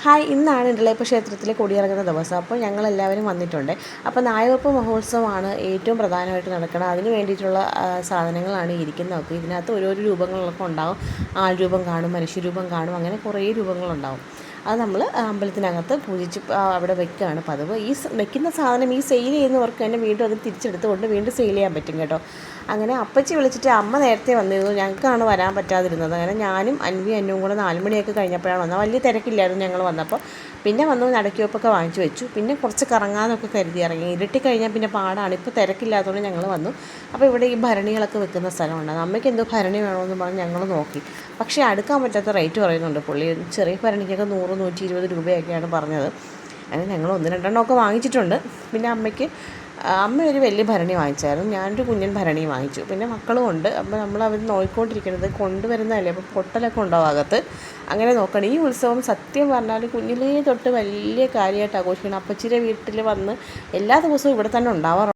Hi, ഇന്നാണ് ഇടലേപ്പ ക്ഷേത്രത്തിലെ കൊടിയിറങ്ങുന്ന ദിവസം. അപ്പോൾ ഞങ്ങളെല്ലാവരും വന്നിട്ടുണ്ട്. അപ്പോൾ നായകപ്പ് മഹോത്സവമാണ് ഏറ്റവും പ്രധാനമായിട്ട് നടക്കുന്നത്. അതിന് വേണ്ടിയിട്ടുള്ള സാധനങ്ങളാണ് ഇരിക്കുന്നതൊക്കെ. ഇതിനകത്ത് ഓരോരോ രൂപങ്ങളൊക്കെ ഉണ്ടാകും. ആൾരൂപം കാണും, മനുഷ്യരൂപം കാണും, അങ്ങനെ കുറേ രൂപങ്ങളുണ്ടാവും. അത് നമ്മൾ അമ്പലത്തിനകത്ത് പൂജിച്ച് അവിടെ വെക്കുകയാണ് പതിവ്. വെക്കുന്ന സാധനം ഈ സെയിൽ ചെയ്യുന്നവർക്ക് തന്നെ വീണ്ടും അത് തിരിച്ചെടുത്തുകൊണ്ട് വീണ്ടും സെയിൽ ചെയ്യാൻ പറ്റും കേട്ടോ. അങ്ങനെ അപ്പച്ചി വിളിച്ചിട്ട് അമ്മ നേരത്തെ വന്നിരുന്നു, ഞങ്ങൾക്കാണ് വരാൻ പറ്റാതിരുന്നത്. അങ്ങനെ ഞാനും അന്നുവും കൂടെ 4 മണിയൊക്കെ കഴിഞ്ഞപ്പോഴാണ് വന്നത്. വലിയ തിരക്കില്ലായിരുന്നു ഞങ്ങൾ വന്നപ്പോൾ. പിന്നെ വന്നു നടക്കിയൊപ്പൊക്കെ വാങ്ങിച്ചു വെച്ചു. പിന്നെ കുറച്ച് കറങ്ങാനൊക്കെ കരുതി ഇറങ്ങി. ഇരുട്ടി കഴിഞ്ഞാൽ പിന്നെ പാടാണ്. ഇപ്പോൾ തിരക്കില്ലാത്തതുകൊണ്ട് ഞങ്ങൾ വന്നു. അപ്പോൾ ഇവിടെ ഈ ഭരണികളൊക്കെ വെക്കുന്ന സ്ഥലമുണ്ട്. അമ്മയ്ക്ക് എന്തോ ഭരണി വേണമെന്ന് പറഞ്ഞ് ഞങ്ങൾ നോക്കി. പക്ഷേ അടുക്കാൻ പറ്റാത്ത റേറ്റ് പറയുന്നുണ്ട് പുള്ളി. ചെറിയ ഭരണിക്കൊക്കെ 100-120 രൂപയൊക്കെയാണ് പറഞ്ഞത്. അങ്ങനെ ഞങ്ങൾ 1-2 വാങ്ങിച്ചിട്ടുണ്ട്. പിന്നെ അമ്മ ഒരു വലിയ ഭരണി വാങ്ങിച്ചായിരുന്നു, ഞാനൊരു കുഞ്ഞൻ ഭരണി വാങ്ങിച്ചു. പിന്നെ മക്കളും ഉണ്ട്. അപ്പോൾ അവർ നോക്കിക്കൊണ്ടിരിക്കുന്നത് കൊണ്ടുവരുന്നതല്ലേ, അപ്പോൾ പൊട്ടലൊക്കെ ഉണ്ടാവും അകത്ത്. അങ്ങനെ നോക്കണം. ഈ ഉത്സവം സത്യം പറഞ്ഞാൽ കുഞ്ഞിലേ തൊട്ട് വലിയ കാര്യമായിട്ട് ആഘോഷിക്കണം. അപ്പച്ചിയുടെ വീട്ടിൽ വന്ന് എല്ലാ ദിവസവും ഇവിടെ തന്നെ ഉണ്ടാവാറുണ്ട്.